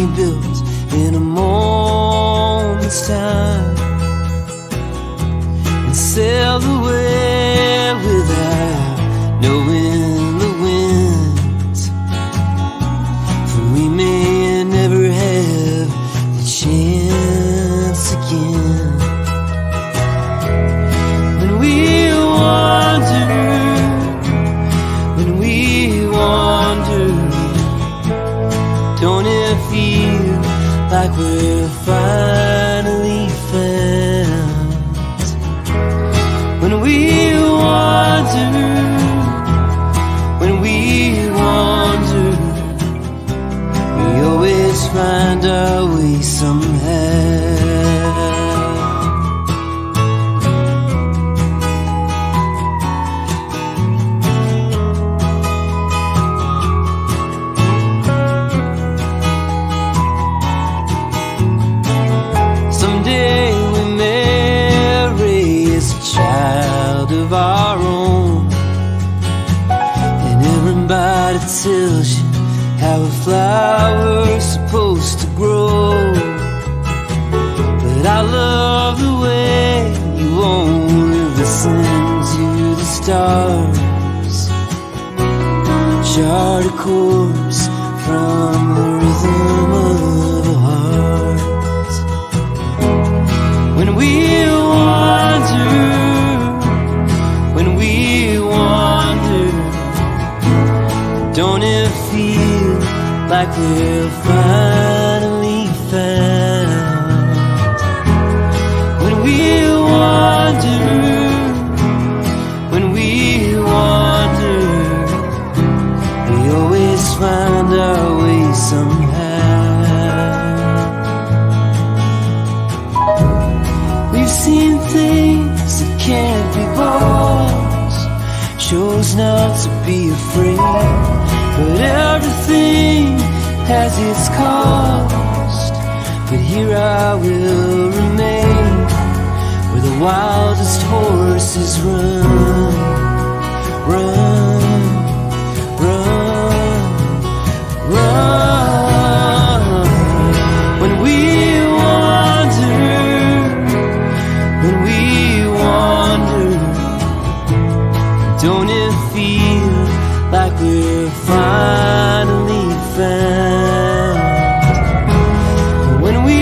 be built in a moment's time and sail away without knowing the winds. For we may never have the chance again. When we wander, don't it feel like we're finally found? When we wander, we always find our way somehow. Of our own, and everybody tells you how a flower's supposed to grow. But I love the way you only listen to the stars, chart a course from the rhythm of a heart. When we wander, don't it feel like we're finally found? When we wander, we always find our way somehow. We've seen things that can't be bought, chose not to be afraid, but everything has its cost. But here I will remain, where the wildest horses run, run, run, run. When we wander, don't it feel like we're finally found? When we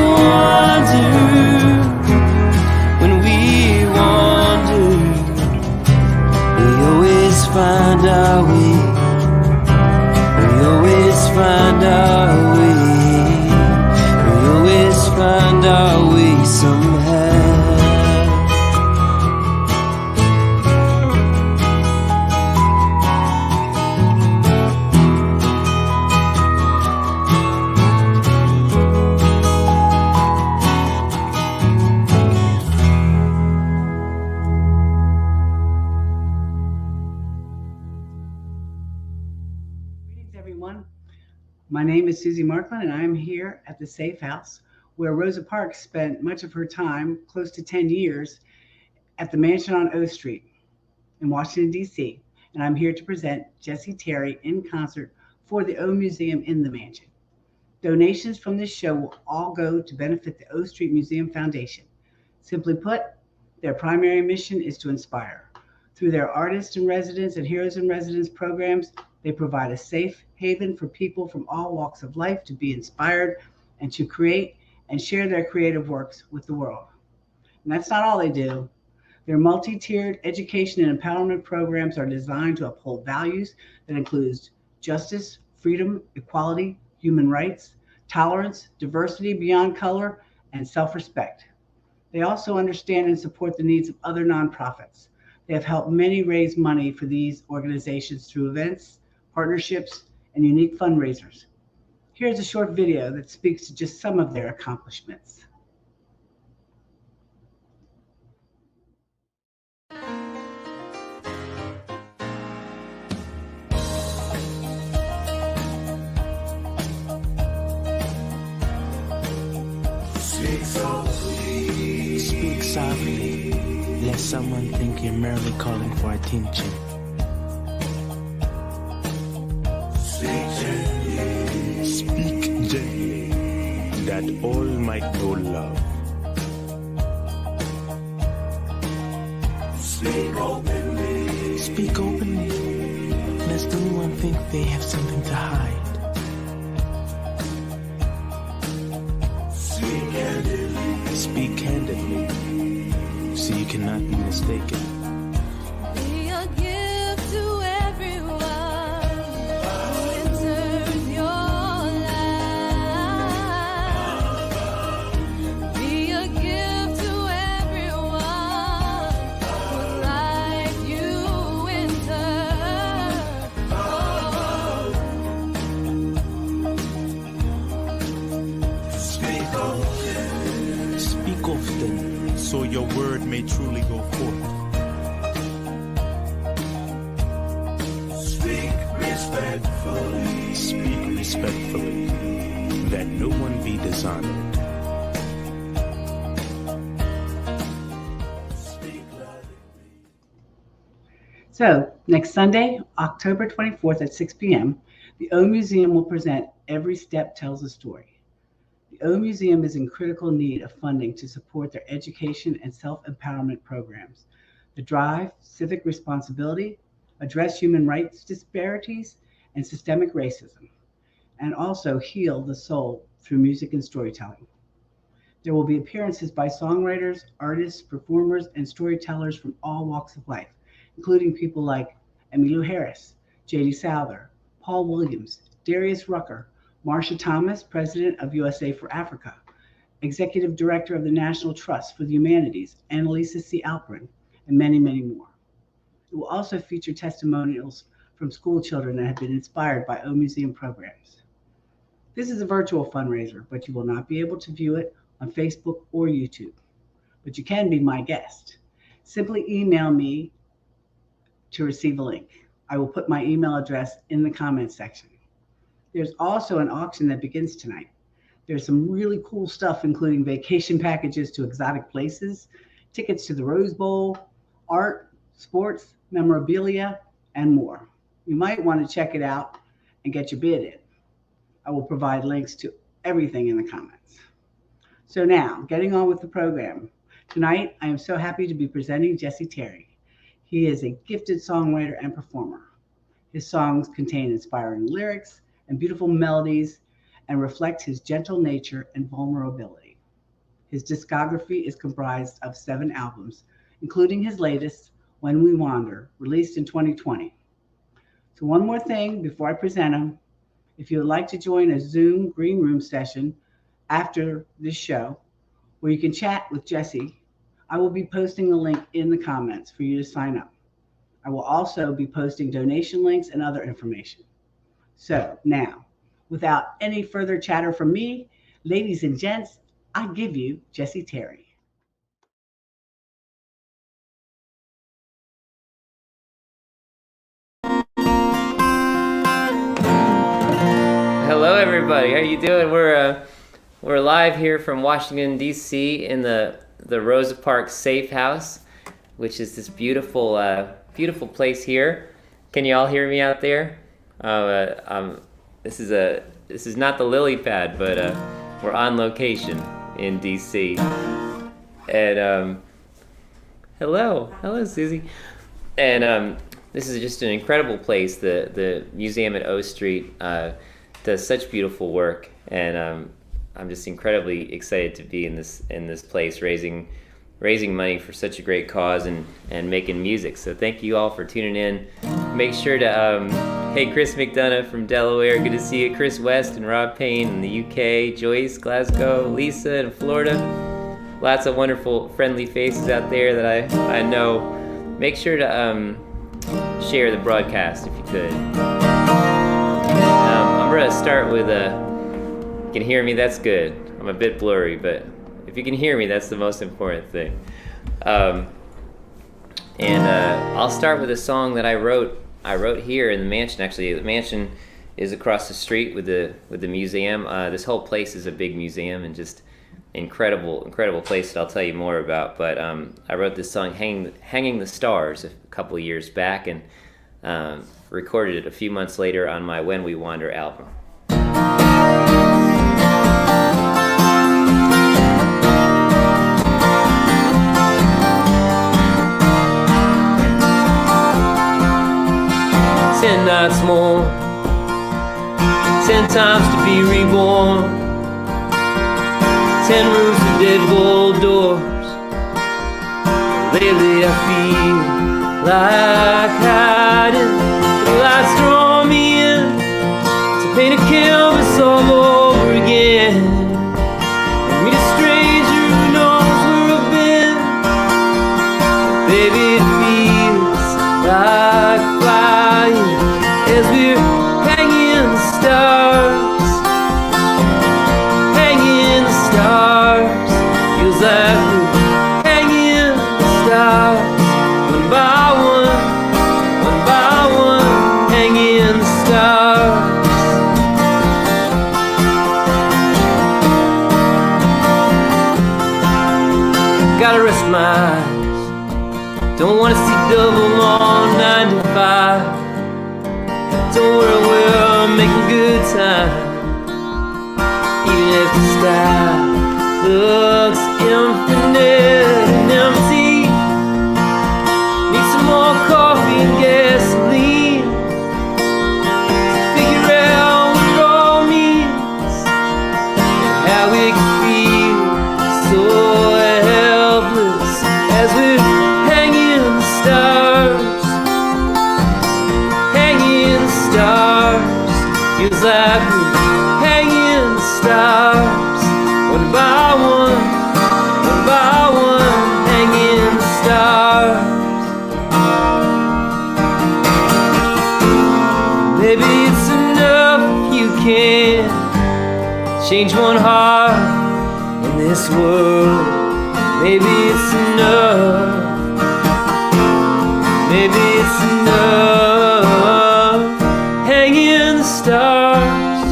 wander, we always find our way. We always find our way. We always find our way somehow. My name is Susie Markland, and I'm here at the Safe House, where Rosa Parks spent much of her time, close to 10 years, at the mansion on O Street in Washington, D.C. And I'm here to present Jessie Terry in concert for the O Museum in the mansion. Donations from this show will all go to benefit the O Street Museum Foundation. Simply put, their primary mission is to inspire. Through their Artists in Residence and Heroes in Residence programs, they provide a safe haven for people from all walks of life to be inspired and to create and share their creative works with the world. And that's not all they do. Their multi-tiered education and empowerment programs are designed to uphold values that includes justice, freedom, equality, human rights, tolerance, diversity beyond color, and self-respect. They also understand and support the needs of other nonprofits. They have helped many raise money for these organizations through events, partnerships, and unique fundraisers. Here's a short video that speaks to just some of their accomplishments. Speak softly, let someone think you're merely calling for attention. Speak gently, that all might know love. Speak openly. Speak openly, lest anyone think they have something to hide. Speak candidly. Speak candidly, so you cannot be mistaken. Be a gift to everyone who enters your life. Be a gift to everyone whose life you enter. Speak openly. Speak often, so your word may truly go forth. Speak respectfully. Speak respectfully, that no one be dishonored. Speak lovingly. So, next Sunday, October 24th at 6 p.m., the O Museum will present Every Step Tells a Story. The O Museum is in critical need of funding to support their education and self-empowerment programs, the drive, civic responsibility, address human rights disparities and systemic racism, and also heal the soul through music and storytelling. There will be appearances by songwriters, artists, performers, and storytellers from all walks of life, including people like Emmylou Harris, J.D. Souther, Paul Williams, Darius Rucker, Marsha Thomas, President of USA for Africa, Executive Director of the National Trust for the Humanities, Annalisa C. Alperin, and many, many more. It will also feature testimonials from school children that have been inspired by O Museum programs. This is a virtual fundraiser, but you will not be able to view it on Facebook or YouTube. But you can be my guest. Simply email me to receive a link. I will put my email address in the comments section. There's also an auction that begins tonight. There's some really cool stuff, including vacation packages to exotic places, tickets to the Rose Bowl, art, sports, memorabilia, and more. You might want to check it out and get your bid in. I will provide links to everything in the comments. So now, getting on with the program. Tonight, I am so happy to be presenting Jesse Terry. He is a gifted songwriter and performer. His songs contain inspiring lyrics and beautiful melodies and reflect his gentle nature and vulnerability. His discography is comprised of 7 albums, including his latest, When We Wander, released in 2020. So one more thing before I present him. If you would like to join a Zoom green room session after this show, where you can chat with Jesse, I will be posting the link in the comments for you to sign up. I will also be posting donation links and other information. So now, without any further chatter from me, ladies and gents, I give you Jesse Terry. Hello, everybody. How you doing? We're live here from Washington D.C. in the Rosa Parks Safe House, which is this beautiful beautiful place here. Can you all hear me out there? This is not the lily pad, but we're on location in D.C. And hello, Susie. And this is just an incredible place. The museum at O Street does such beautiful work, and I'm just incredibly excited to be in this place, raising money for such a great cause and making music. So thank you all for tuning in. Make sure to hey, Chris McDonough from Delaware, good to see you. Chris West and Rob Payne in the UK, Joyce, Glasgow, Lisa in Florida. Lots of wonderful, friendly faces out there that I know. Make sure to share the broadcast if you could. I'm going to start with you can hear me, that's good. I'm a bit blurry, but if you can hear me, that's the most important thing. And I'll start with a song that I wrote here in the mansion. Actually, the mansion is across the street with the museum. This whole place is a big museum and just incredible place that I'll tell you more about. But I wrote this song, Hanging the Stars, a couple of years back, and recorded it a few months later on my When We Wander album. nights more, 10 times to be reborn, 10 rooms of deadbolt doors. Lately I feel like hiding. The lights draw me in to paint a canvas all over again. And meet a stranger who knows where I've been. Baby, it feels like flying as we're hanging in the stars. Hanging in the stars. Feels like we're hanging in the stars. One by one, hanging in the stars. Gotta rest my eyes. Don't wanna see double on 9 to 5. Don't worry, we're making good time. Even if the sky looks infinite and empty. Need some more coffee and gasoline to figure out what it all means. And how we can feel so helpless as we're hanging in the stars. Hanging in the stars. Feels like we're hanging in the stars. One by one, hanging in the stars. Maybe it's enough if you can change one heart in this world. Maybe it's enough. Maybe it's enough. Hanging in the stars.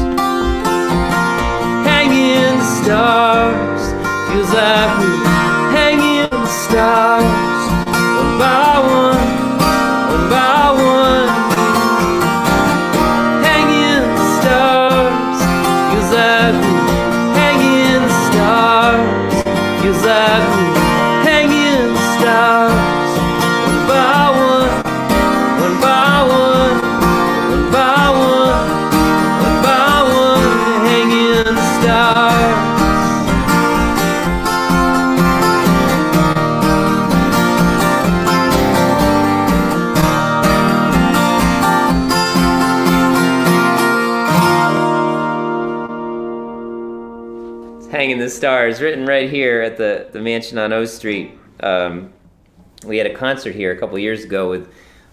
Hanging in the stars. Feels like we're hanging in the stars. One by one, hanging in the stars. Feels like we're hanging in the stars. Feels like we're hanging in the stars. One by one, hanging in the stars. Hanging the Stars, written right here at the mansion on O Street. We had a concert here a couple years ago with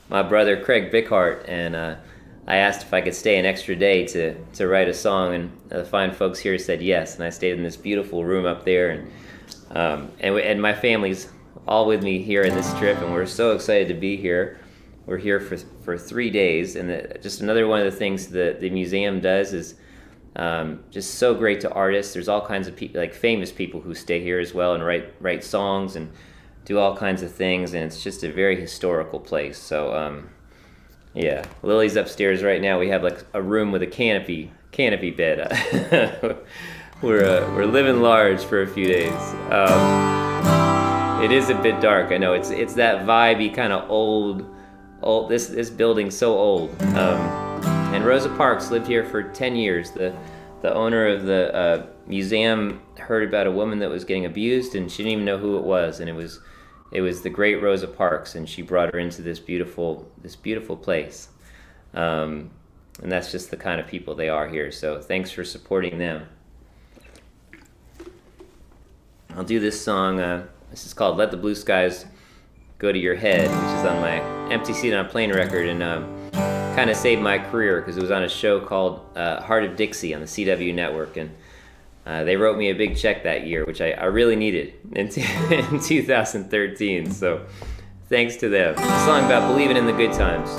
my brother Craig Bickhart, and I asked if I could stay an extra day to write a song, and the fine folks here said yes, and I stayed in this beautiful room up there, and my family's all with me here in this trip, and we're so excited to be here. We're here for 3 days, and just another one of the things that the museum does is just so great to artists. There's all kinds of people, like famous people, who stay here as well and write songs and do all kinds of things, and it's just a very historical place. So yeah, Lily's upstairs right now. We have like a room with a canopy bed. We're living large for a few days. It is a bit dark, I know. It's that vibey kind of old. This building's so old. And Rosa Parks lived here for 10 years. The owner of the museum heard about a woman that was getting abused, and she didn't even know who it was. And it was the great Rosa Parks, and she brought her into this beautiful place. And that's just the kind of people they are here. So thanks for supporting them. I'll do this song. This is called "Let the Blue Skies Go to Your Head," which is on my Empty Seat on a Plane record, and kind of saved my career because it was on a show called Heart of Dixie on the CW network, and they wrote me a big check that year, which I really needed in 2013. So thanks to them. A song about believing in the good times.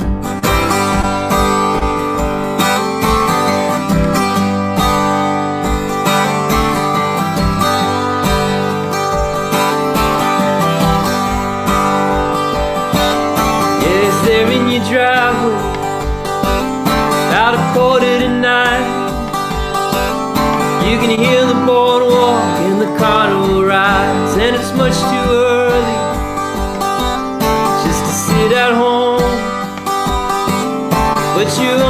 Driveway about 8:45. You can hear the boardwalk and the carnival rides, and it's much too early just to sit at home, but you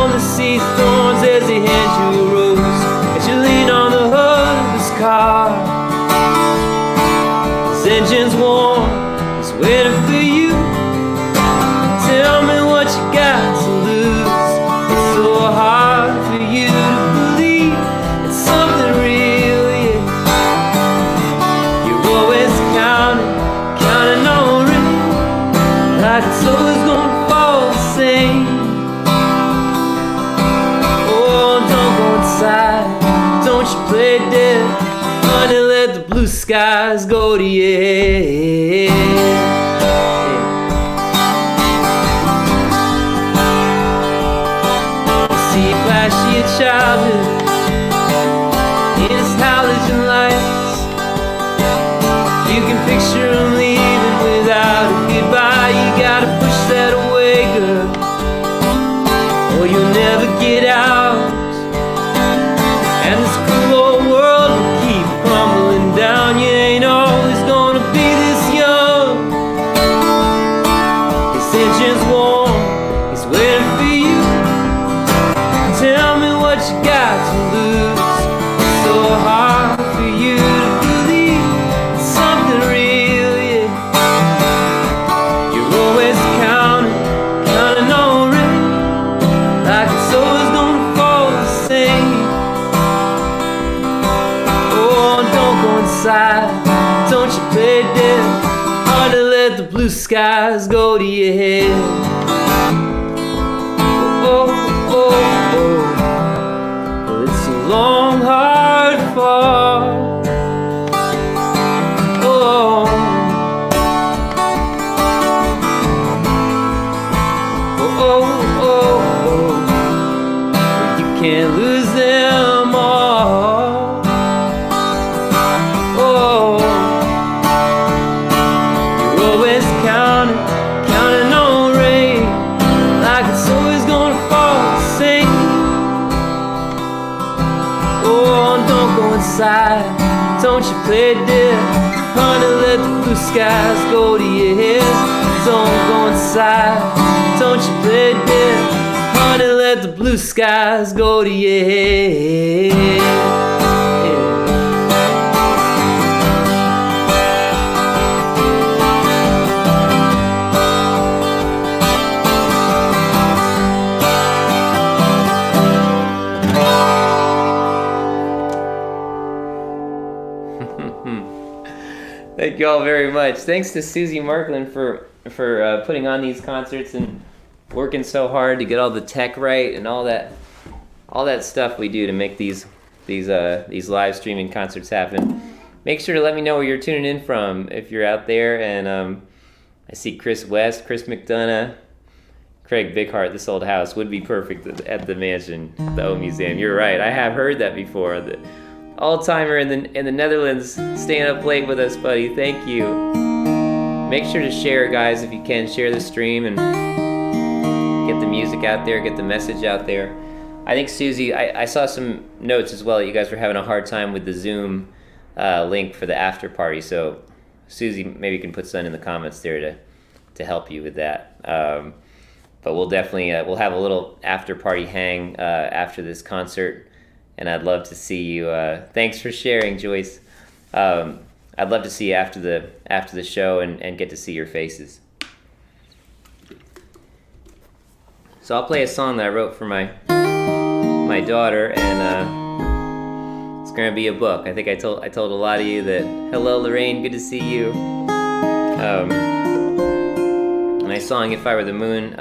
like it's always gonna fall the same. Oh, don't go inside, don't you play dead, honey, let the blue skies go to your head. See flashy your childhood in its halogen lights. You can picture them leaving without a goodbye. You gotta push that away, girl, or you'll never get out. And this cool old world will keep crumbling down. You ain't always gonna be this young. His engine's warm, he's waiting for you. Tell me what you got to lose. It's so hard for you to believe something real, yeah. You're always counting on rain, like it's always gonna fall the same. Oh, don't go inside, don't you play dead, hard to let the blue skies go to your head. Oh, oh, oh, well, it's a long, hard fall. Oh, oh, oh, oh, oh. You can't lose them all. Oh, you're always counting on rain, like it's always gonna fall the same. Oh, don't go inside, don't you play dead, honey, let the blue skies go to your head. Don't go inside, don't you play dead, honey, let the blue skies go to your head. Thank you all very much. Thanks to Susie Markland for putting on these concerts and working so hard to get all the tech right and all that stuff we do to make these live streaming concerts happen. Make sure to let me know where you're tuning in from if you're out there. And I see Chris West, Chris McDonough, Craig Bighart. This old house would be perfect at the mansion, the O Museum. You're right. I have heard that before. The all-timer in the Netherlands, staying up late with us, buddy. Thank you. Make sure to share, guys, if you can. Share the stream and get the music out there, get the message out there. I think, Susie, I saw some notes as well that you guys were having a hard time with the Zoom link for the after party. So, Susie, maybe you can put something in the comments there to help you with that. But we'll definitely we'll have a little after party hang after this concert. And I'd love to see you. Thanks for sharing, Joyce. I'd love to see you after the show and get to see your faces. So I'll play a song that I wrote for my daughter, and it's gonna be a book. I think I told a lot of you that. Hello, Lorraine. Good to see you. My song "If I Were the Moon"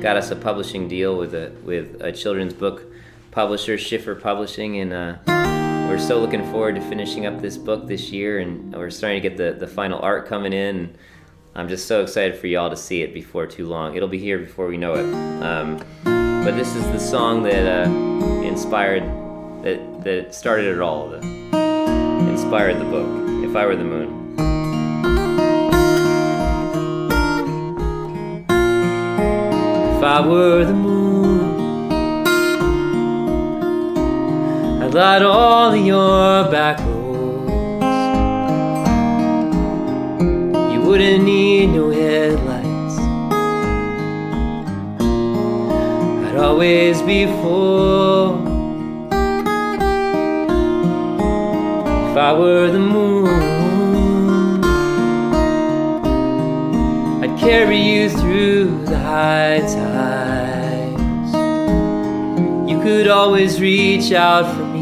got us a publishing deal with a children's book publisher, Schiffer Publishing, and we're so looking forward to finishing up this book this year, and we're starting to get the final art coming in, and I'm just so excited for y'all to see it before too long. It'll be here before we know it. But this is the song that inspired, that started it all, that inspired the book, If I Were the Moon. If I were the moon, I'd light all of your back roads. You wouldn't need no headlights. I'd always be full. If I were the moon, I'd carry you through the high tides. You could always reach out for me.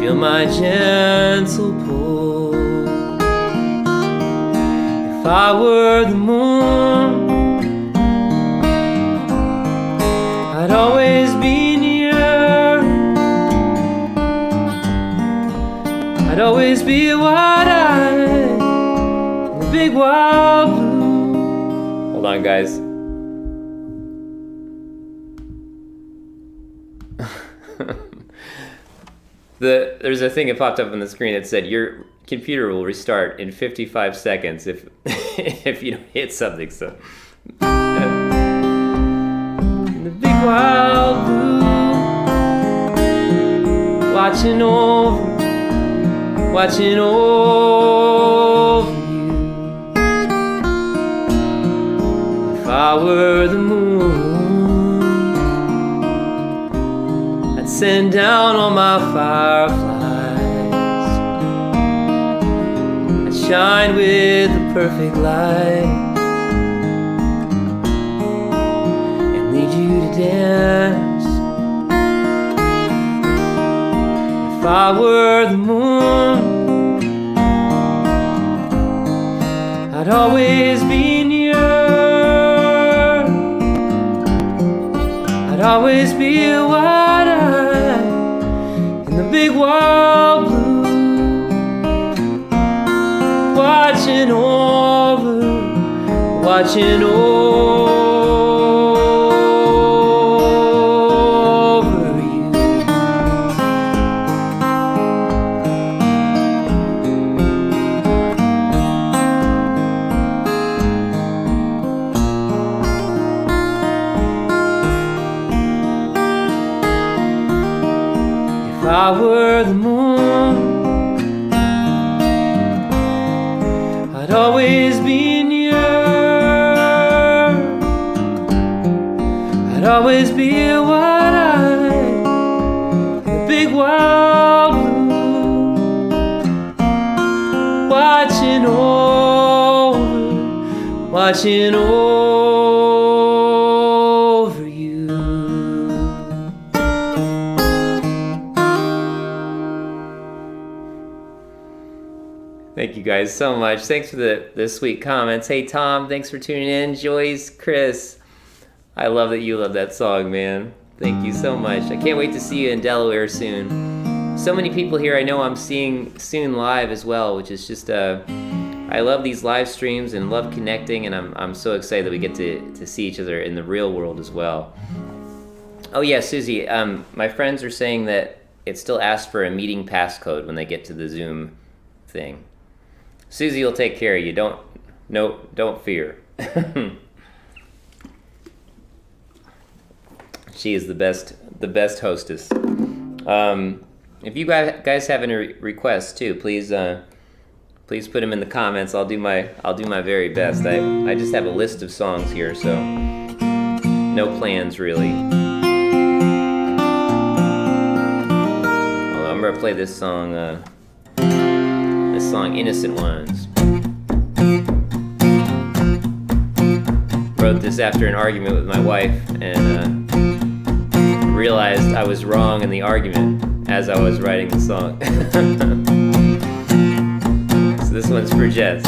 Feel my gentle pull. I were the moon, I'd always be near. I'd always be wide-eyed, the big wild blue. Hold on, guys. There's a thing that popped up on the screen that said your computer will restart in 55 seconds if if you don't hit something. So the big wild blue, watching over you. If I were the moon, I'd send down all my fireflies. I'd shine with the perfect light and lead you to dance. If I were the moon, I'd always be near. I'd always be wide-eyed in the big wild blue, watching over you. If I were the moon, I'd always be near. I'd always be wide-eyed, the big wild blue, watching over you. Thank you guys so much. Thanks for the sweet comments. Hey Tom, thanks for tuning in. Joyce, Chris, I love that you love that song, man. Thank you so much. I can't wait to see you in Delaware soon. So many people here I know I'm seeing soon live as well, which is just I love these live streams and love connecting, and I'm so excited that we get to see each other in the real world as well. Oh yeah, Susie, my friends are saying that it still asks for a meeting passcode when they get to the Zoom thing. Susie will take care of you. Don't fear. She is the best hostess. If you guys have any requests too, please put them in the comments. I'll do my very best. I just have a list of songs here, so no plans really. Although I'm gonna play this song. Innocent Ones. Wrote this after an argument with my wife and realized I was wrong in the argument as I was writing the song. So this one's for Jess.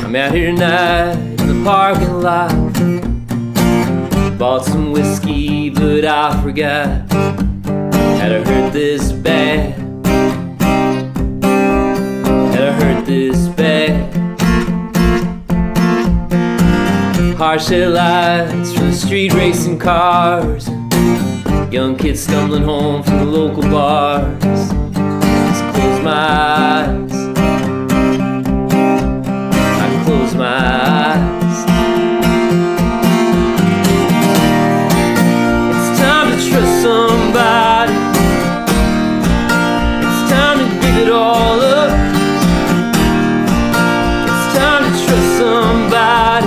I'm out here tonight in the parking lot. Bought some whiskey but I forgot had I hurt this bad. This bad. Harsh headlights from the street racing cars, young kids stumbling home from the local bars. Just close my eyes, I close my eyes. It's time to trust somebody. It's time to give it all up. Somebody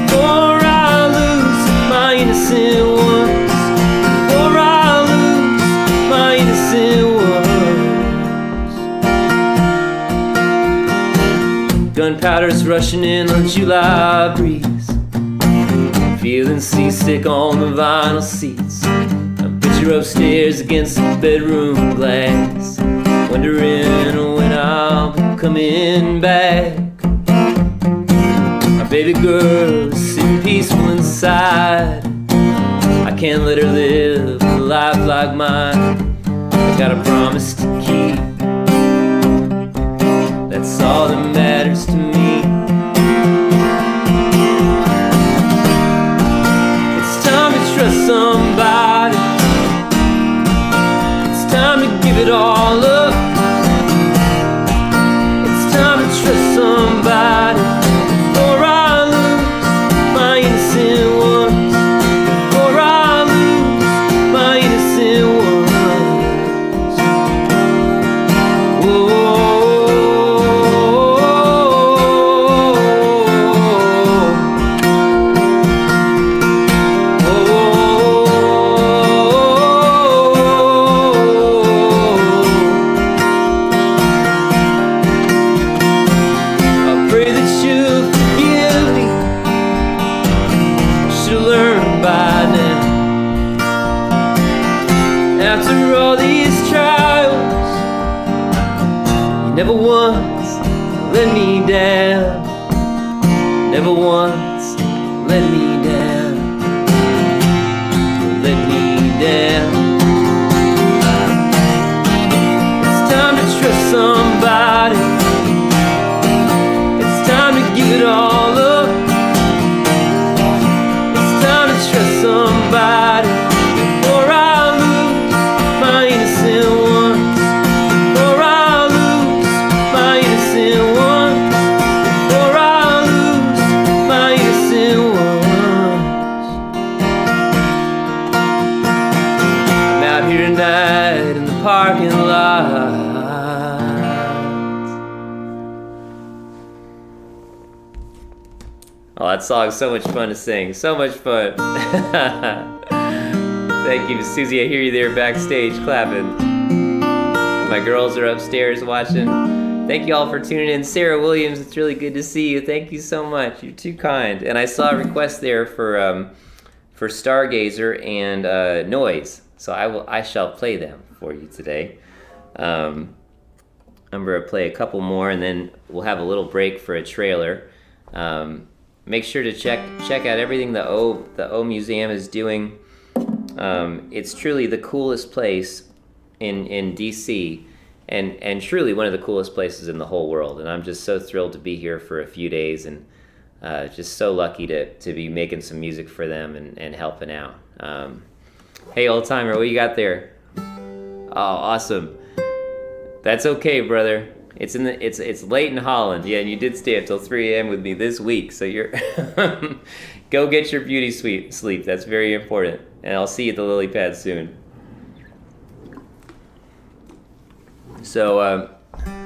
before I lose my innocent ones, before I lose my innocent ones. Gunpowder's rushing in on July breeze, feeling seasick on the vinyl seats. A picture upstairs against the bedroom glass, wondering when I'll be coming back. Baby girl is sitting peaceful inside. I can't let her live a life like mine. I got a promise to keep. That's all that matters to me. It's time to trust somebody. It's time to give it all up. It's time to trust somebody, or I lose my innocent ones. Or I lose my innocent ones. Whoa. I pray that you'll forgive me. Should have learned by now. After all these trials, you never once let me down. Never once let me down. Let me down. It's time to trust somebody. It's time to give it all up. It's time to trust somebody, or I lose my innocent ones. Or I lose my innocent ones. Or I lose my innocent ones. I'm out here tonight in the parking lot. Oh, that song's so much fun to sing. So much fun. Thank you, Susie. I hear you there backstage clapping. My girls are upstairs watching. Thank you all for tuning in. Sarah Williams, it's really good to see you. Thank you so much. You're too kind. And I saw a request there for Stargazer and Noise. So I shall play them for you today. I'm gonna play a couple more, and then we'll have a little break for a trailer. Make sure to check out everything the O Museum is doing. It's truly the coolest place in DC, and truly one of the coolest places in the whole world. And I'm just so thrilled to be here for a few days, and just so lucky to be making some music for them and helping out. Hey, old timer, what you got there? Oh, awesome. That's okay, brother. It's late in Holland. Yeah, and you did stay up till 3 a.m. with me this week, so you're go get your beauty sleep. That's very important. And I'll see you at the lily pad soon. So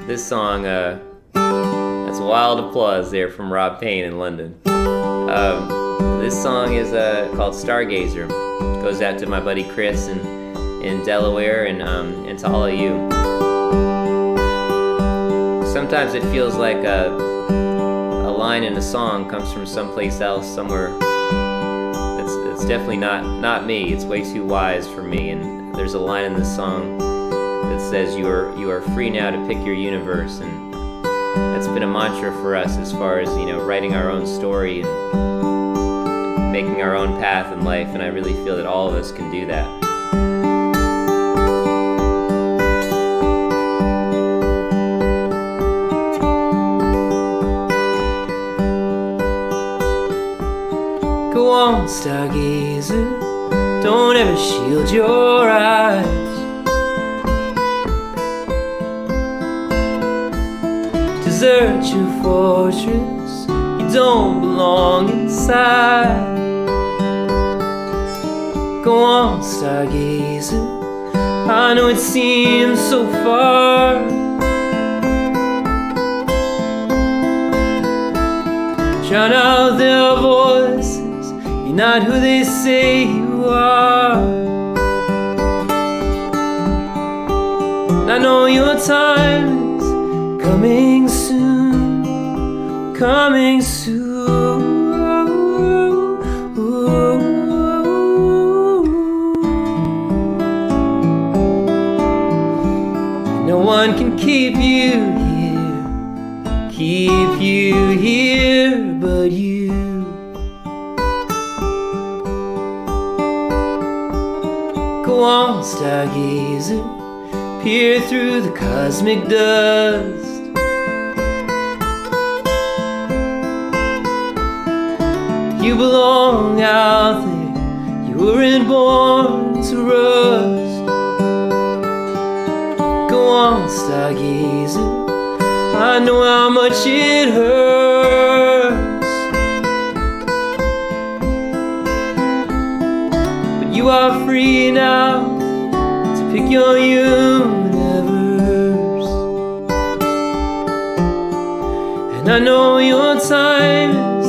this song, that's Wild Applause there from Rob Payne in London. This song is called Stargazer. It goes out to my buddy Chris in Delaware, and to all of you. Sometimes it feels like a line in a song comes from someplace else, somewhere that's definitely not me. It's way too wise for me. And there's a line in this song that says you are free now to pick your universe, and that's been a mantra for us as far as, writing our own story and making our own path in life. And I really feel that all of us can do that. Go on, stargazer, don't ever shield your eyes. Desert your fortress, you don't belong inside. Go on, stargazer, I know it seems so far. Drown out their voices, you're not who they say you are. And I know your time is coming soon, coming soon. No one can keep you here but but you. Go on, stargazer, peer through the cosmic dust. You belong out there, you weren't born to rust. Go on, stargazer, I know how much it hurts, but you are free now to pick your universe. And I know your time is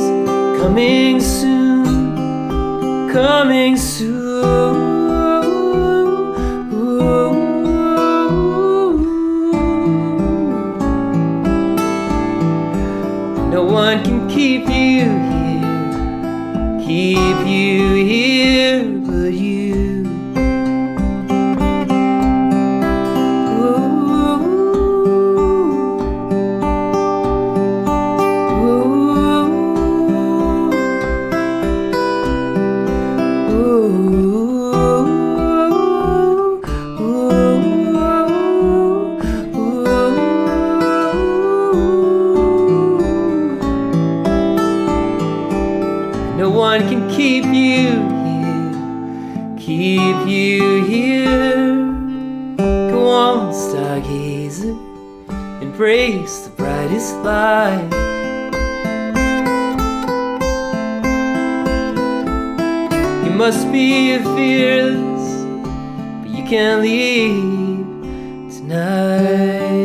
coming soon, coming soon. No one can keep you here but you. No one can keep you here. Go on, stargazer, embrace the brightest light. You must be fearless, but you can't leave tonight.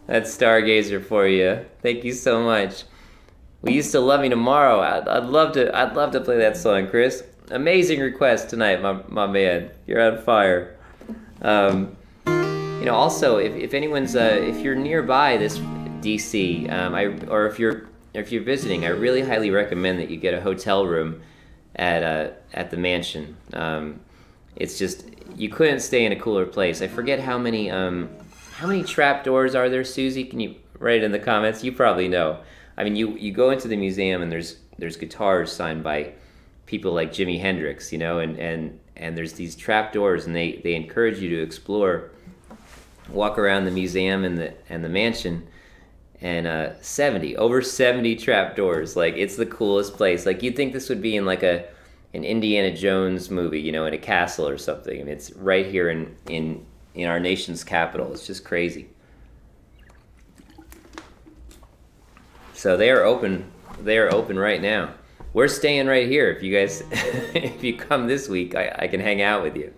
That's Stargazer for you. Thank you so much. We used to Love Me Tomorrow. I'd love to play that song, Chris. Amazing request tonight, my man. You're on fire. You know, also, if anyone's if you're nearby this DC, or if you're visiting, I really highly recommend that you get a hotel room at the mansion. It's just, you couldn't stay in a cooler place. I forget how many trap doors are there, Susie? Can you write it in the comments? You probably know. I mean, you go into the museum and there's guitars signed by people like Jimi Hendrix, you know, and there's these trap doors, and they encourage you to explore, walk around the museum and the mansion, and over 70 trap doors. Like, it's the coolest place. Like, you'd think this would be in like an Indiana Jones movie, you know, in a castle or something. I mean, it's right here in our nation's capital. It's just crazy. So they are open right now. We're staying right here. If you guys, if you come this week, I can hang out with you.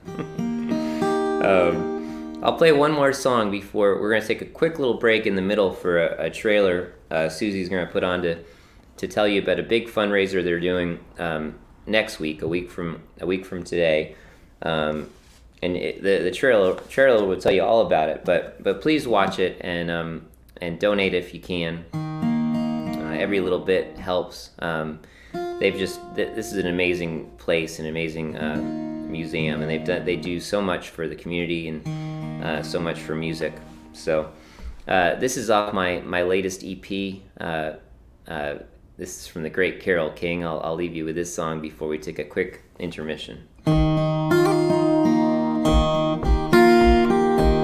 I'll play one more song before we're gonna take a quick little break in the middle for a trailer Susie's gonna put on to tell you about a big fundraiser they're doing next week, a week from today. And the trailer will tell you all about it. But please watch it and donate if you can. Every little bit helps. This is an amazing place, an amazing museum, and they do so much for the community and so much for music. So this is off my latest EP. This is from the great Carole King. I'll leave you with this song before we take a quick intermission.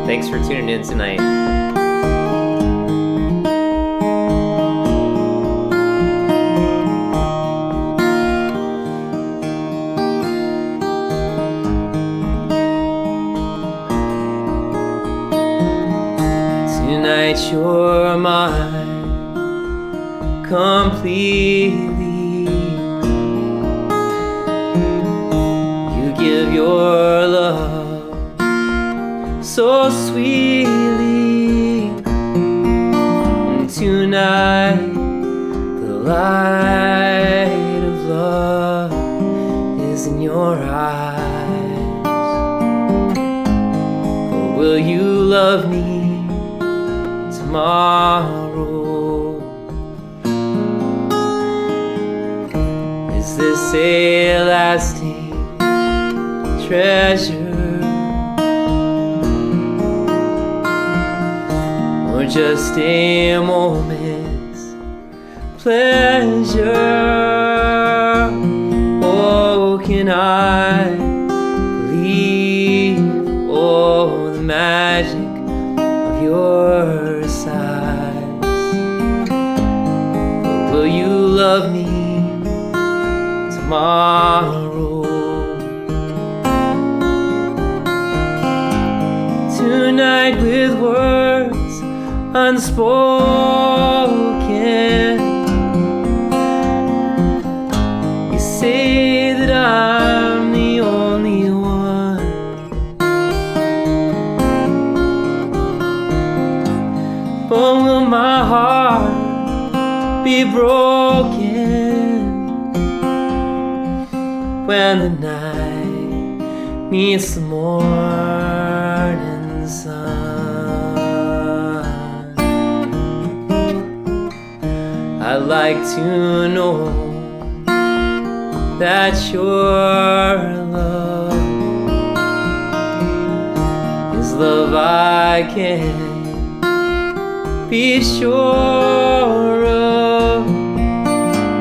Thanks for tuning in tonight. Tonight you're mine completely. You give your love so sweetly. And tonight the light of love is in your eyes. Or will you love me tomorrow? Is this a lasting treasure, for just a moment's pleasure. Oh, can I believe, oh, the magic of your sighs? Or will you love me tomorrow? Tonight with words unspoken, you say that I'm the only one. But will my heart be broken when the night meets the morning sun? I'd like to know that your love is love I can be sure of.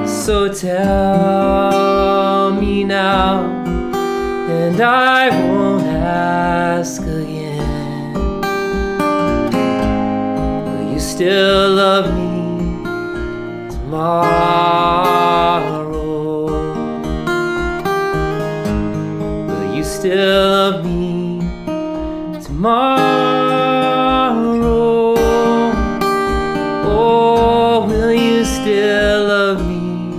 So tell me now, and I won't ask again. Will you still love me tomorrow? Will you still love me tomorrow? Oh, will you still love me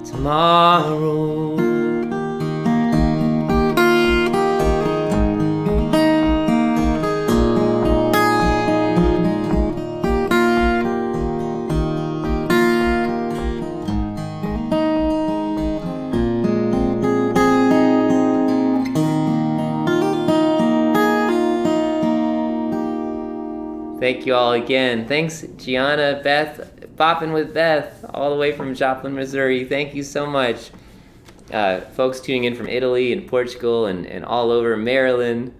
tomorrow? Thank you all again. Thanks, Gianna, Beth, Boppin' with Beth, all the way from Joplin, Missouri. Thank you so much. Folks tuning in from Italy and Portugal and all over Maryland.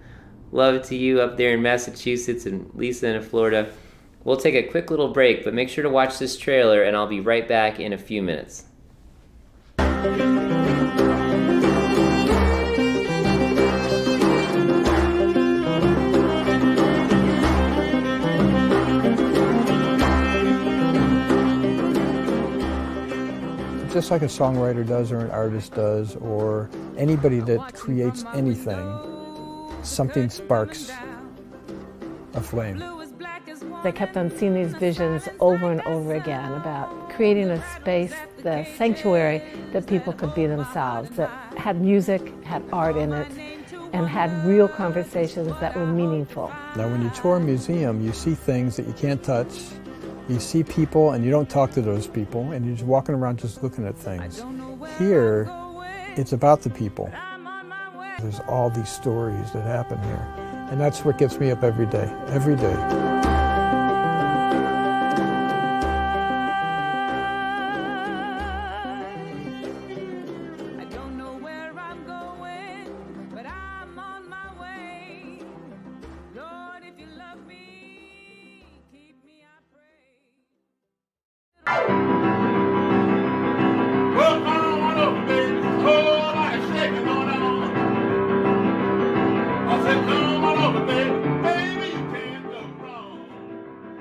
Love to you up there in Massachusetts and Lisa in Florida. We'll take a quick little break, but make sure to watch this trailer and I'll be right back in a few minutes. Just like a songwriter does or an artist does or anybody that creates anything, something sparks a flame. They kept on seeing these visions over and over again about creating a space, the sanctuary, that people could be themselves, that had music, had art in it, and had real conversations that were meaningful. Now when you tour a museum, you see things that you can't touch. You see people and you don't talk to those people and you're just walking around just looking at things. Here, it's about the people. There's all these stories that happen here. And that's what gets me up every day, every day.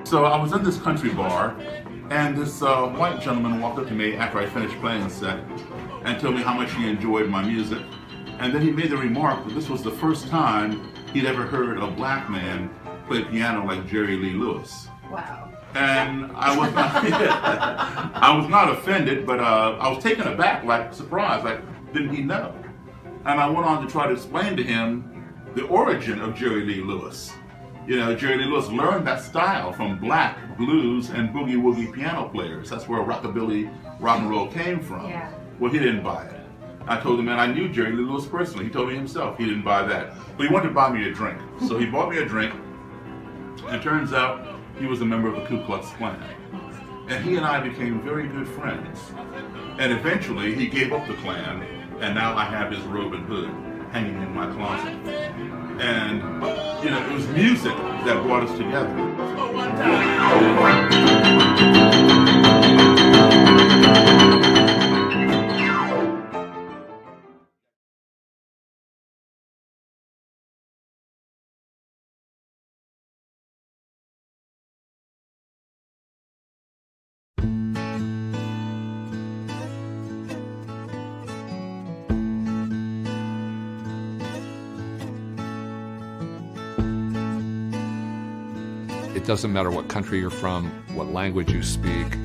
So I was in this country bar, and this white gentleman walked up to me after I finished playing the set and told me how much he enjoyed my music. And then he made the remark that this was the first time he'd ever heard a black man play piano like Jerry Lee Lewis. Wow. And I was not, I was not offended, but I was taken aback, like surprised, like didn't he know? And I went on to try to explain to him the origin of Jerry Lee Lewis. You know, Jerry Lee Lewis learned that style from black blues and boogie-woogie piano players. That's where rockabilly rock and roll came from. Yeah. Well, he didn't buy it. I told him, and I knew Jerry Lee Lewis personally. He told me himself he didn't buy that. But he wanted to buy me a drink. So he bought me a drink, and it turns out he was a member of the Ku Klux Klan. And he and I became very good friends. And eventually, he gave up the Klan, and now I have his robe and hood hanging in my closet. And, you know, it was music that brought us together. It doesn't matter what country you're from, what language you speak,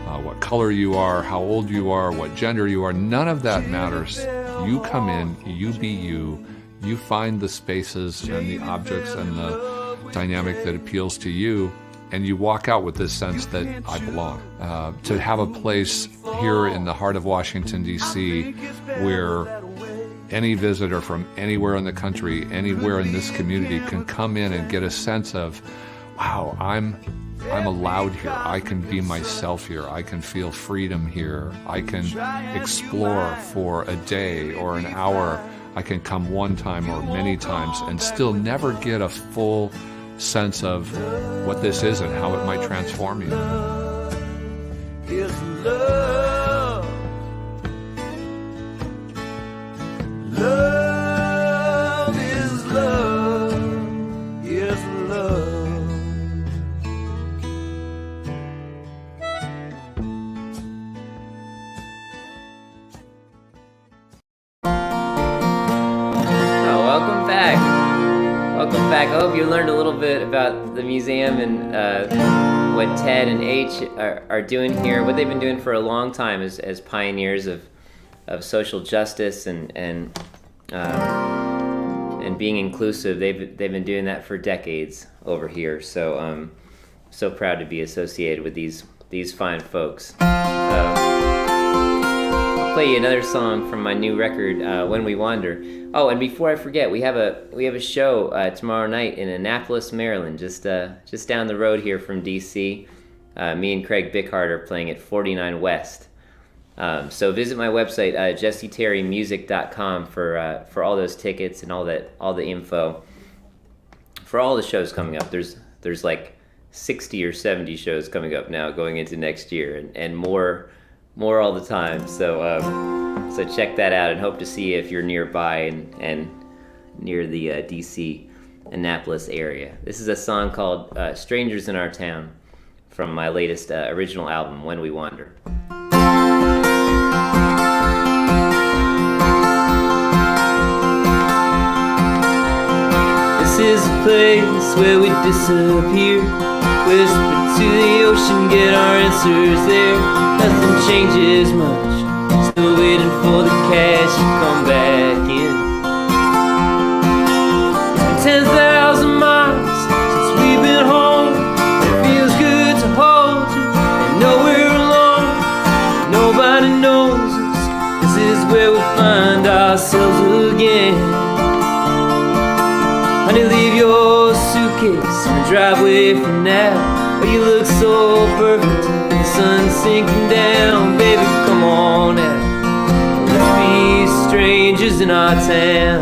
what color you are, how old you are, what gender you are. None of that matters. You come in, you be you, you find the spaces and the objects and the dynamic that appeals to you, and you walk out with this sense that I belong. To have a place here in the heart of Washington, D.C., where any visitor from anywhere in the country, anywhere in this community can come in and get a sense of, wow, I'm allowed here. I can be myself here. I can feel freedom here. I can explore for a day or an hour. I can come one time or many times and still never get a full sense of what this is and how it might transform you. Is love. Love is love. Is love. Welcome back. Welcome back. I hope you learned a little bit about the museum and what Ted and H are doing here, what they've been doing for a long time as pioneers of social justice and being inclusive. They've been doing that for decades over here. So I'm so proud to be associated with these fine folks. I'll play you another song from my new record, When We Wander. Oh, and before I forget, we have a show tomorrow night in Annapolis, Maryland, just down the road here from DC. Me and Craig Bickhart are playing at 49 West. So visit my website, jesseterrymusic.com for all those tickets and all the info for all the shows coming up. There's like 60 or 70 shows coming up now going into next year, and more all the time. So check that out, and hope to see you if you're nearby and near the DC Annapolis area. This is a song called Strangers in Our Town from my latest original album, When We Wander. This is a place where we disappear, whisper to the ocean, get our answers there. Nothing changes much, still waiting for the cash to come back in. 10,000 miles since we've been home, it feels good to hold you and know we're alone. Nobody knows us, this is where we find ourselves again. Honey, leave your suitcase in the driveway for now. Oh, you look so perfect, the sun's sinking down. Baby, come on out, let's be strangers in our town.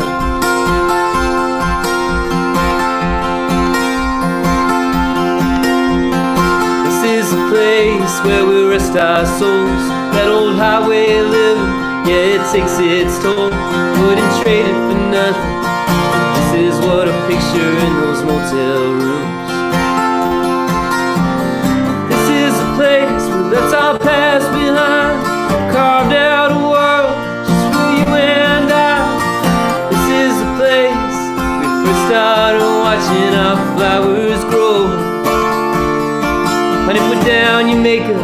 This is a place where we rest our souls. That old highway living, yeah, it takes its toll. Wouldn't trade it for nothing. This is what I picture in those motel rooms. This is a place we left our past behind, carved out a world just for you and I. This is the place we first started watching our flowers grow. Honey, put down your makeup,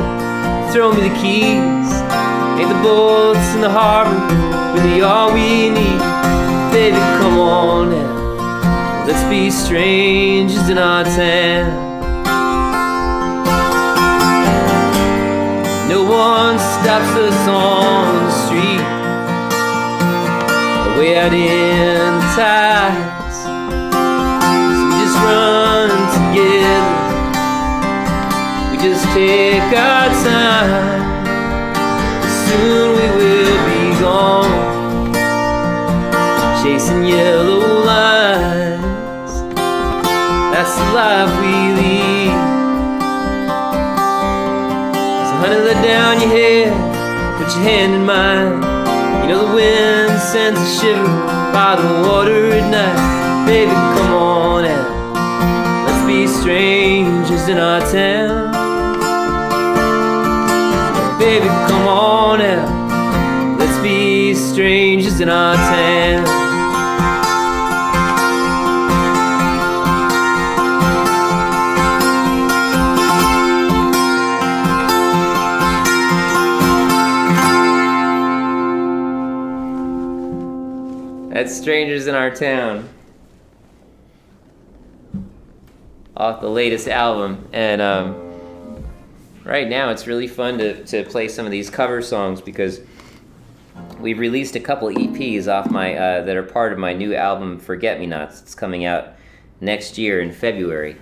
throw me the keys. Ain't the boats in the harbor really all we need? Baby, come on now, let's be strangers in our town. No one stops us on the street, way out in the tides. So we just run together, we just take our time. Soon we will be gone, chasing yellow lines. That's the life we lead. Honey, let down your head, put your hand in mine. You know the wind sends a shiver by the water at night. Baby, come on out. Let's be strangers in our town. Baby, come on out. Let's be strangers in our town. That's Strangers in Our Town, off the latest album. And right now it's really fun to play some of these cover songs because we've released a couple EPs off my that are part of my new album Forget Me Nots. It's coming out next year in February.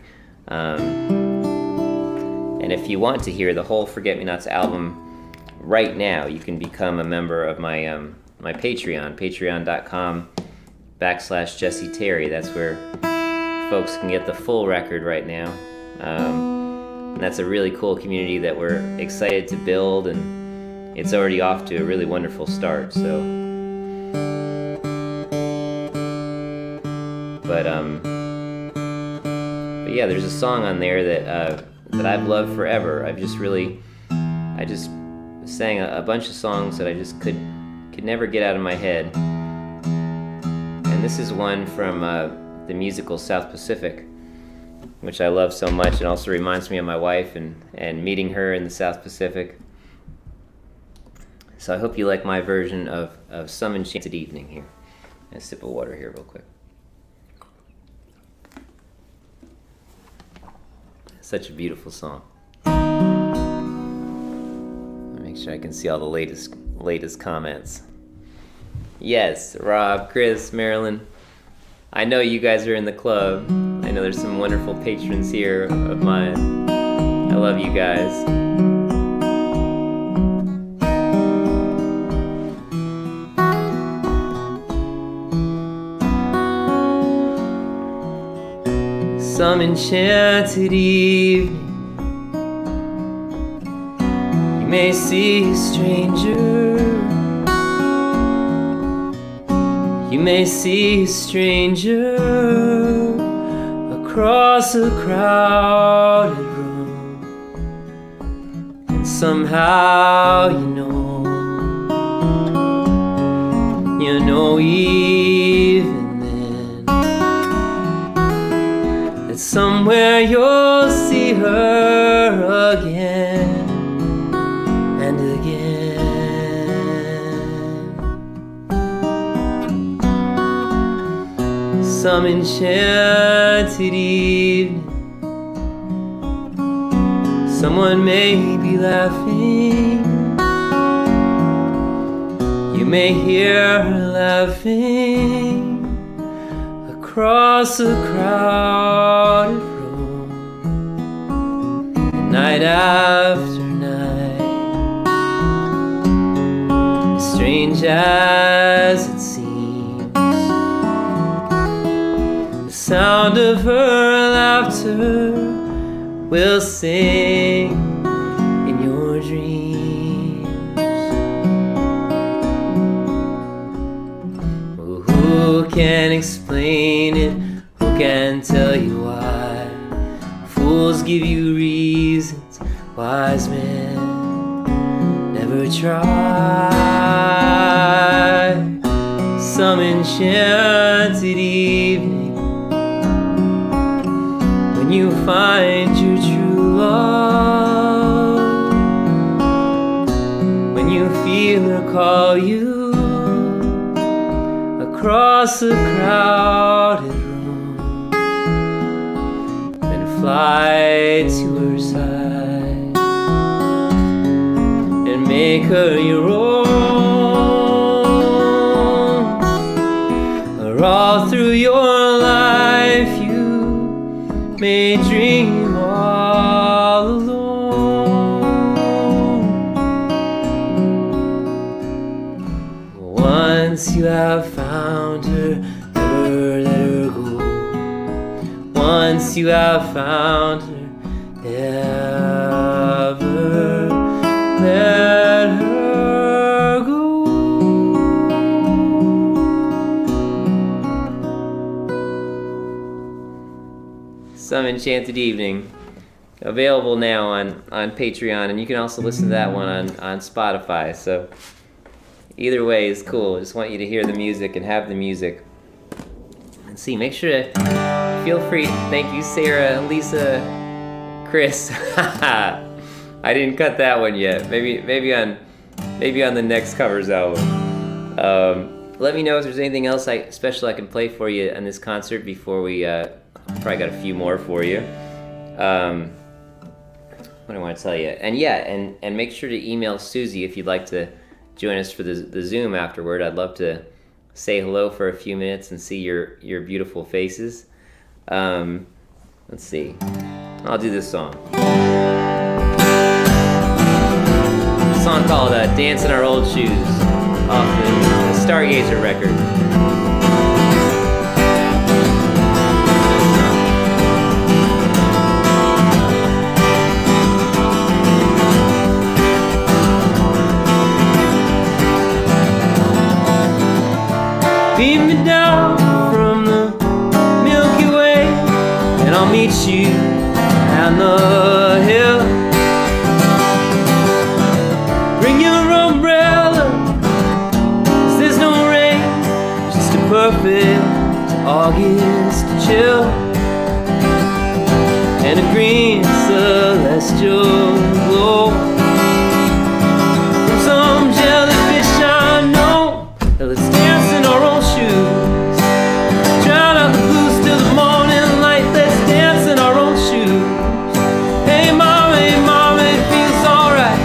And if you want to hear the whole Forget Me Nots album right now, you can become a member of my my Patreon, patreon.com/Jesse Terry. That's where folks can get the full record right now. And that's a really cool community that we're excited to build, and it's already off to a really wonderful start. So, but yeah, there's a song on there that I've loved forever. I just sang a bunch of songs that I just could never get out of my head. And this is one from the musical South Pacific, which I love so much, and also reminds me of my wife and meeting her in the South Pacific. So I hope you like my version of Some Enchanted Evening here. A sip of water here real quick. Such a beautiful song. Make sure I can see all the latest comments. Yes, Rob, Chris, Marilyn. I know you guys are in the club. I know there's some wonderful patrons here of mine. I love you guys. Some enchanted evening, you may see a stranger. You may see a stranger across a crowded room, and somehow you know even then, that somewhere you'll see her again and again. Some enchanted evening, someone may be laughing. You may hear her laughing across a crowded room, and night after night, as strange as it seems, sound of her laughter will sing in your dreams. Oh, who can explain it? Who can tell you why? Fools give you reasons, wise men never try. Some enchanted evening, you find your true love, when you feel her call you across a crowded room, then fly to her side and make her your own. Or all through your life may dream all alone. Once you have found her, never let her go. Once you have found her, never Enchanted Evening. Available now on Patreon, and you can also listen to that one on Spotify. So either way is cool. I just want you to hear the music and have the music. And see, make sure to feel free. Thank you, Sarah, Lisa, Chris. I didn't cut that one yet. Maybe on the next covers album. Let me know if there's anything else special I can play for you on this concert before we probably got a few more for you. What do I want to tell you? And yeah, and make sure to email Susie if you'd like to join us for the Zoom afterward. I'd love to say hello for a few minutes and see your beautiful faces. Let's see. I'll do this song. A song called Dance in Our Old Shoes off the Stargazer record. Beat me down from the Milky Way, and I'll meet you on the hill. Bring your umbrella, 'cause there's no rain, just a perfect August chill, and a green celestial glow from some jellyfish I know. Now let's dance in our own shoes, drown out the blues till the morning light. Let's dance in our own shoes. Hey mama, it feels alright.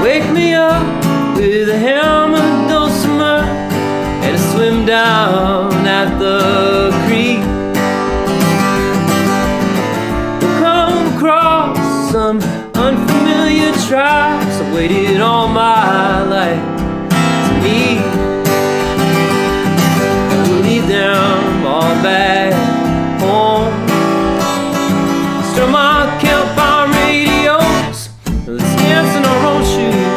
Wake me up with a hammer, dulcimer, and a swim down at the creek. We'll come across some unfamiliar tribes I've waited all my life to meet. We'll lead them all back home. Strum our campfire radios, let's dance in our own shoes.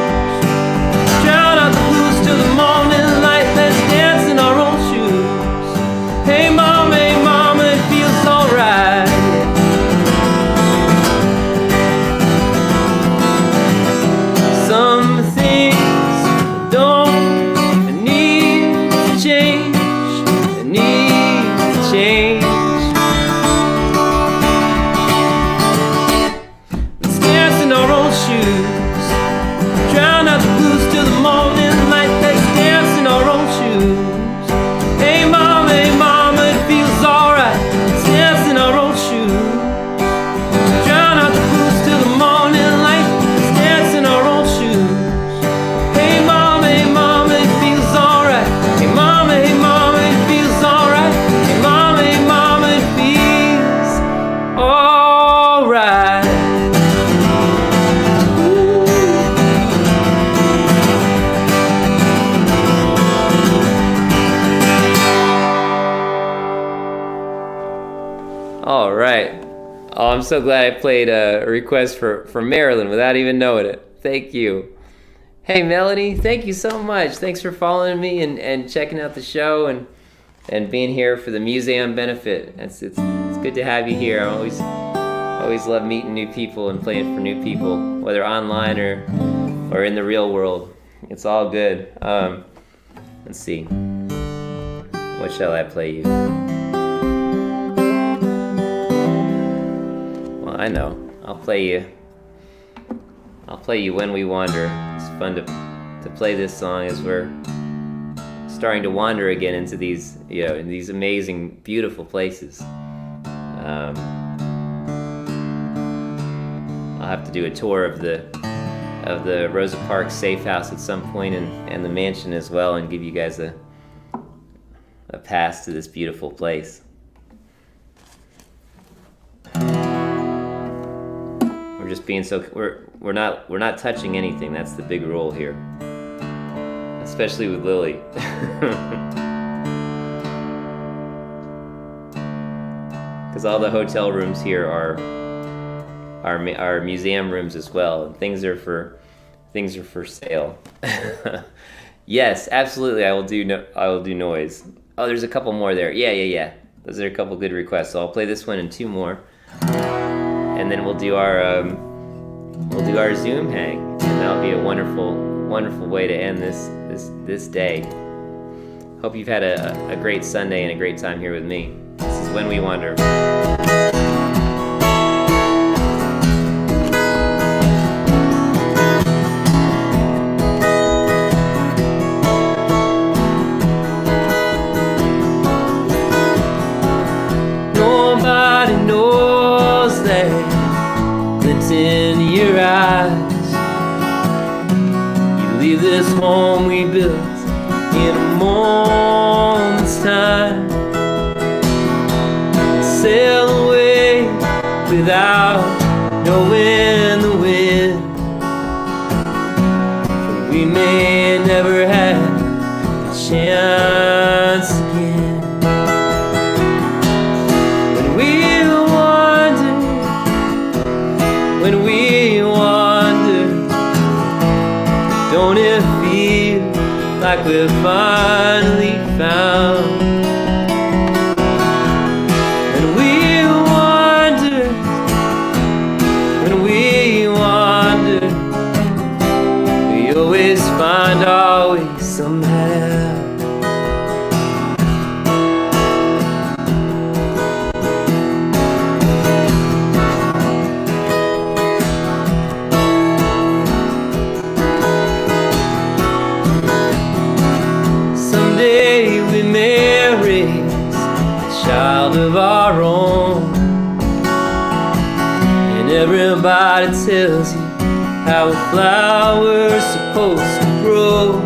Drown out the blues till the morning light. Let's dance in our own shoes. Hey mama, it feels alright. Some things don't need to change, they need to change. Let's dance in our own shoes. Drown out the blues till the morning light. Let's dance in our own shoes. Hey mama, it feels alright. Let's dance in our own shoes. Drown out the blues till the morning light. Let's dance in our own shoes. Hey mama, it feels alright. Hey mama, it feels alright. Hey mama, it feels alright. All right. Oh, I'm so glad I played a request for Marilyn without even knowing it. Thank you. Hey, Melanie, thank you so much. Thanks for following me and checking out the show and being here for the museum benefit. It's good to have you here. I always love meeting new people and playing for new people, whether online or in the real world. It's all good. Let's see. What shall I play you? Well, I know. I'll play you When We Wander. It's fun to play this song as we're starting to wander again into these, in these amazing, beautiful places. I'll have to do a tour of the Rosa Parks Safe House at some point, and the mansion as well, and give you guys a pass to this beautiful place. We're just being we're not touching anything. That's the big rule here, especially with Lily. Because all the hotel rooms here are our museum rooms as well. And things are for sale. Yes, absolutely. I will do noise. Oh, there's a couple more there. Yeah. Those are a couple good requests. So I'll play this one and two more, and then we'll do our Zoom hang, and that'll be a wonderful way to end this day. Hope you've had a great Sunday and a great time here with me. This is When We Wander. Nobody knows that glint in your eyes. You leave this home we built in a moment's time, sail away without knowing the wind. For we may never have a chance again. When we wander, don't it feel like we're finally found? When we wander, we always find our way somehow. Child of our own, and everybody tells you how a flower's supposed to grow.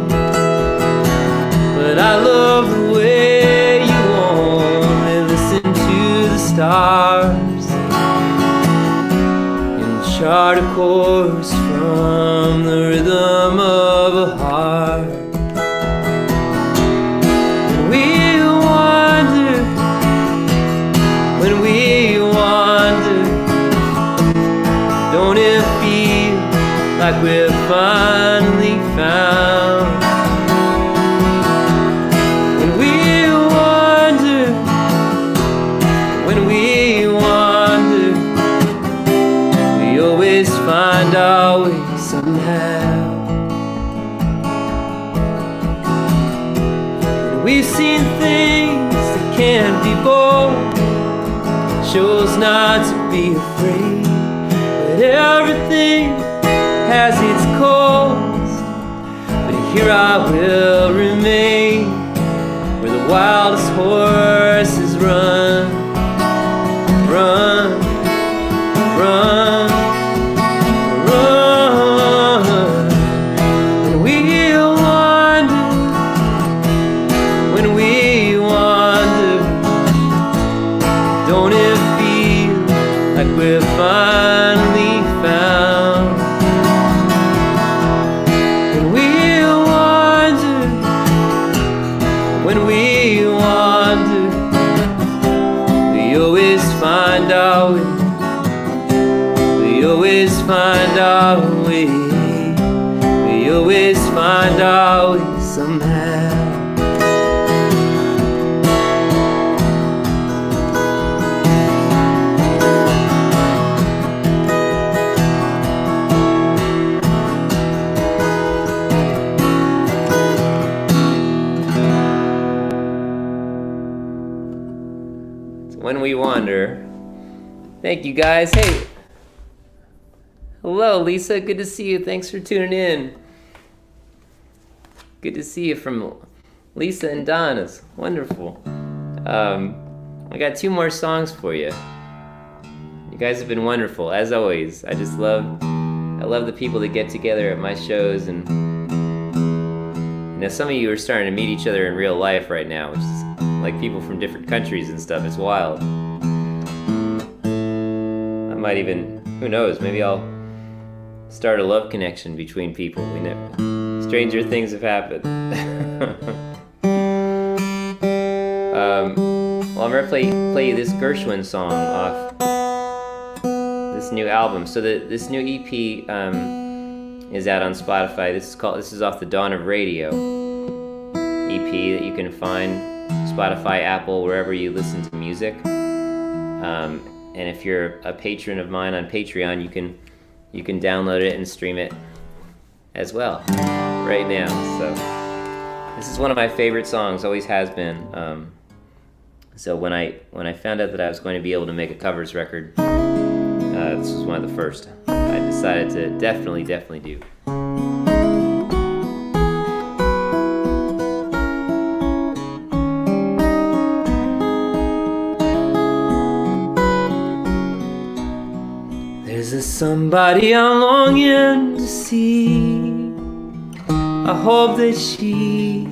But I love the way you only listen to the stars and chart a course from the rhythm of a heart. Don't it feel like we're finally found? When we wander, we always find our way somehow. We've seen things that can't be bold, chose not to be afraid. But everything has its cost. But here I will remain, where the wildest horses run, run, run, run. When we wander, don't it feel like we're finally found? When we wander, we always find our way. We always find our way. We always find our way somehow. When We Wander. Thank you guys. Hey, hello Lisa, good to see you. Thanks for tuning in. Good to see you from Lisa and Donna's. Wonderful. I got two more songs for you. You guys have been wonderful as always. I love the people that get together at my shows, and some of you are starting to meet each other in real life right now, which is like people from different countries and stuff. It's wild. I might even, who knows, maybe I'll start a love connection between people. We know stranger things have happened. Well, I'm gonna play you this Gershwin song off this this new album. So this new EP is out on Spotify. This is off the Dawn of Radio EP that you can find Spotify, Apple, wherever you listen to music. And if you're a patron of mine on Patreon, you can download it and stream it as well right now. So this is one of my favorite songs, always has been. So when I found out that I was going to be able to make a covers record, this was one of the first I decided to definitely do. There's a somebody I'm longing to see. I hope that she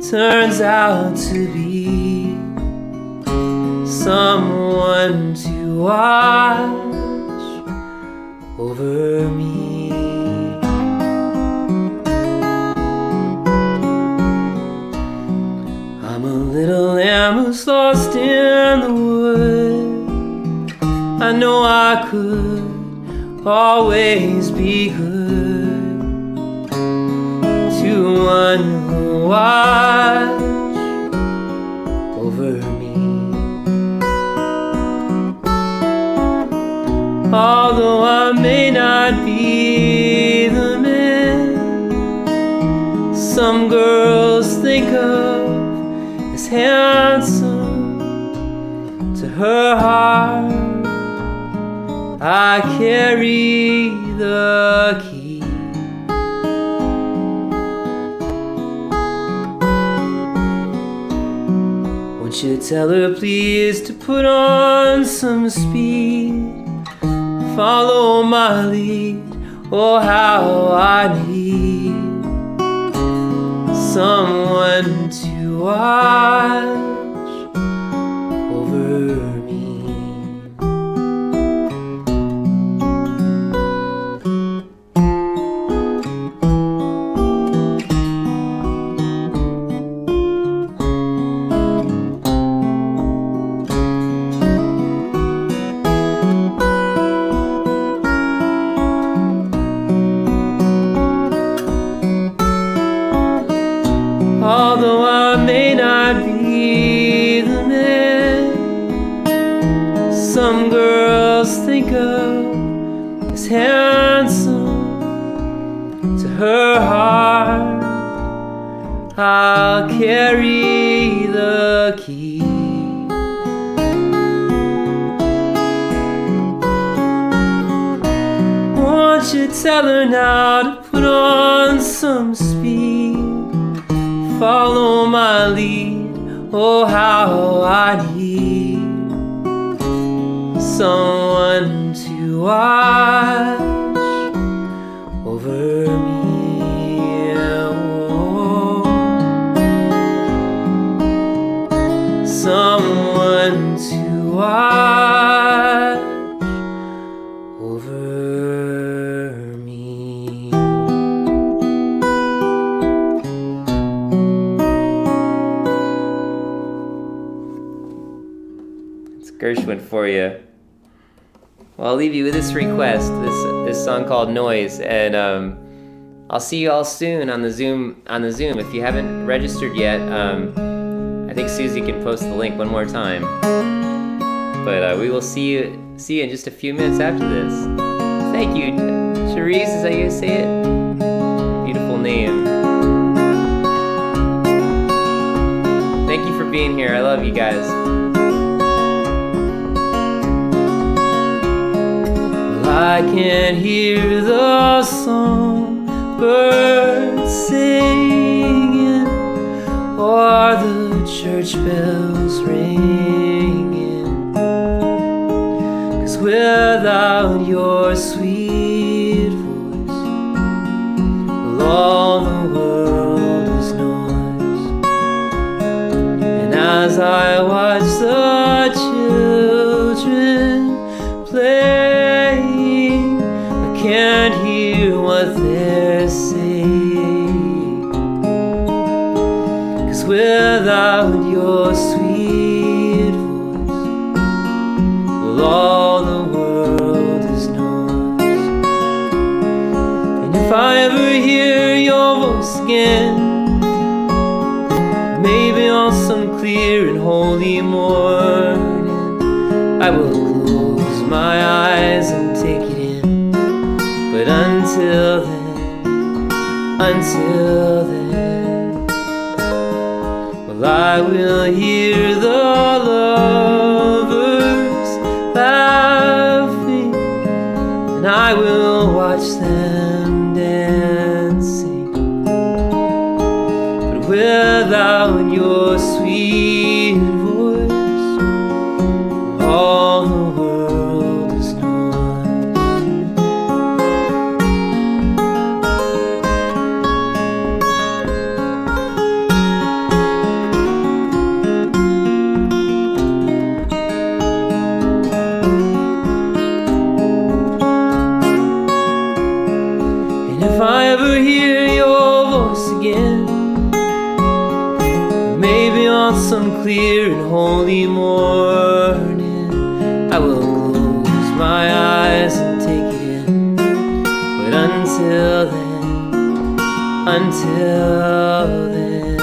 turns out to be someone to watch over me. I'm a little lamb who's lost in the wood. I know I could always be good to one who watch over me. Although I may not be the man some girls think of as handsome, to her heart I carry the key. Won't you tell her please to put on some speed, follow my lead, oh how I need someone to watch over me. Although I may not be the man some girls think of as handsome, to her heart I'll carry the key. Won't you tell her now to put on some speed, follow my lead, oh how I need someone to watch over me. Oh, someone to watch over me. Gershwin for you. Well, I'll leave you with this request, this song called Noise, and I'll see you all soon on the Zoom. If you haven't registered yet, I think Susie can post the link one more time. But we will see you in just a few minutes after this. Thank you, Cherise. Is that how you say it? Beautiful name. Thank you for being here. I love you guys. I can hear the songbirds singing, or the church bells ringing, 'cause without your sweet voice, well, all the world is noise. And as I watch the children play, can't hear what they're saying, 'cause without your sweet voice, well, all the world is noise. Maybe on some clear and holy morning, I will close my eyes and take it in. But until then, well, I will hear the lovers laughing, and I will watch them dancing. But without your sweet voice, all the world is noise. And if I ever hear your voice again, maybe on some clear and holy morning, I will close my eyes and take it in. But until then,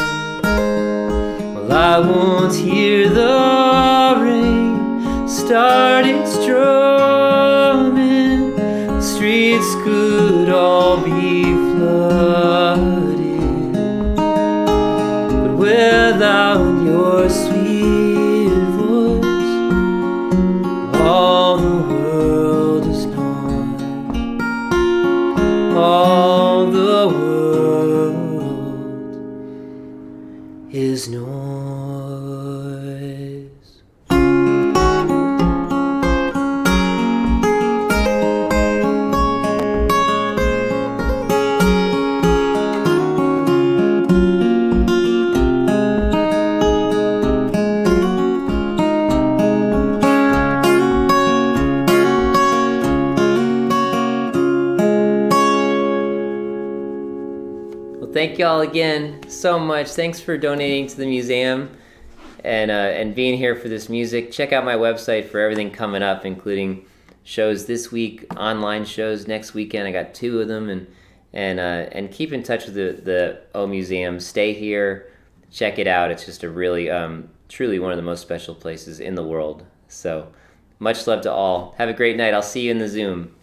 well, I won't hear the rain start its drumming. The streets could all be flooded, but without your sweet voice, all the world is noise. All the world is noise. Thank y'all again so much. Thanks for donating to the museum and being here for this music. Check out my website for everything coming up, including shows this week, online shows next weekend. I got 2 of them, and keep in touch with the O Museum. Stay here, check it out. It's just a really truly one of the most special places in the world. So much love to all. Have a great night. I'll see you in the Zoom.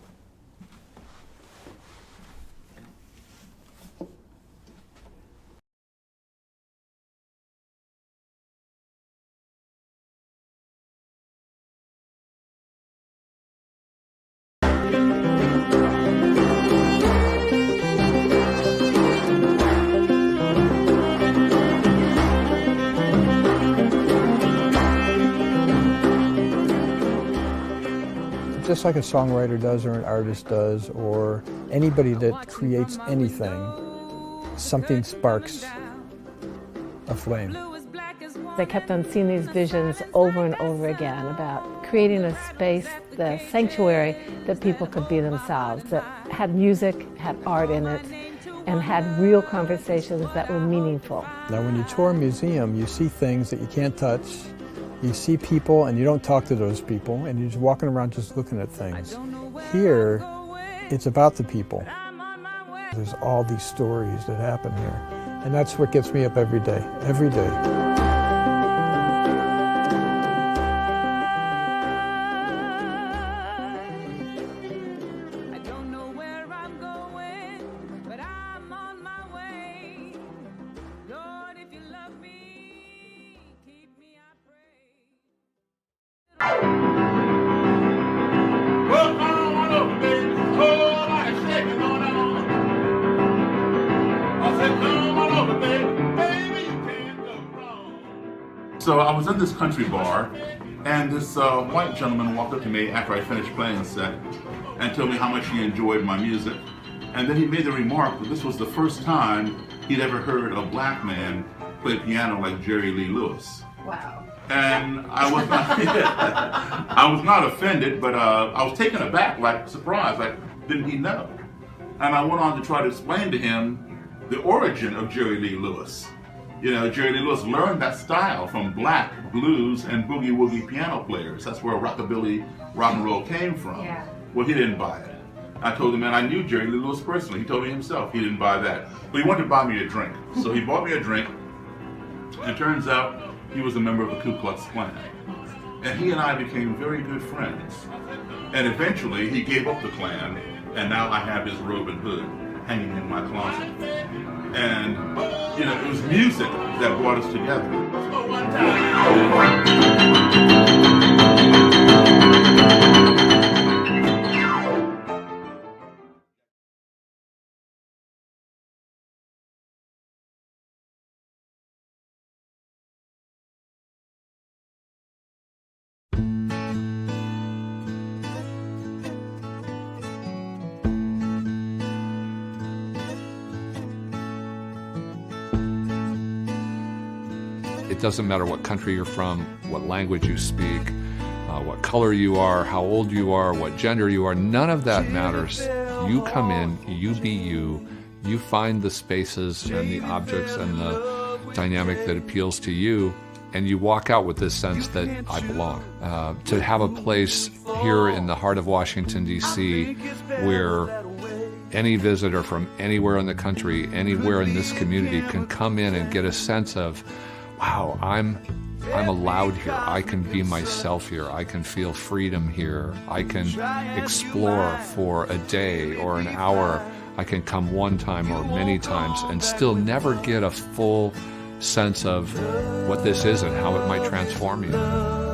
Just like a songwriter does or an artist does or anybody that creates anything, something sparks a flame. They kept on seeing these visions over and over again about creating a space, the sanctuary, that people could be themselves, that had music, had art in it, and had real conversations that were meaningful. Now when you tour a museum, you see things that you can't touch. You see people and you don't talk to those people, and you're just walking around just looking at things. Here, it's about the people. There's all these stories that happen here, and that's what gets me up every day, every day. So I was in this country bar, and this white gentleman walked up to me after I finished playing the set and told me how much he enjoyed my music. And then he made the remark that this was the first time he'd ever heard a black man play piano like Jerry Lee Lewis. Wow. And I was not, I was not offended, but I was taken aback, like surprised, like didn't he know? And I went on to try to explain to him the origin of Jerry Lee Lewis. You know, Jerry Lee Lewis learned that style from black blues and boogie-woogie piano players. That's where rockabilly rock and roll came from. Yeah. Well, he didn't buy it. I told him, man, I knew Jerry Lee Lewis personally. He told me himself he didn't buy that. But he wanted to buy me a drink. So he bought me a drink, And it turns out he was a member of the Ku Klux Klan. And he and I became very good friends. And eventually he gave up the Klan, and now I have his robe and hood hanging in my closet. And, you know, it was music that brought us together. It doesn't matter what country you're from, what language you speak, what color you are, how old you are, what gender you are. None of that matters. You come in, you be you, you find the spaces and the objects and the dynamic that appeals to you, and you walk out with this sense that I belong. To have a place here in the heart of Washington, D.C., where any visitor from anywhere in the country, anywhere in this community can come in and get a sense of, wow, I'm allowed here. I can be myself here. I can feel freedom here. I can explore for a day or an hour. I can come one time or many times and still never get a full sense of what this is and how it might transform you.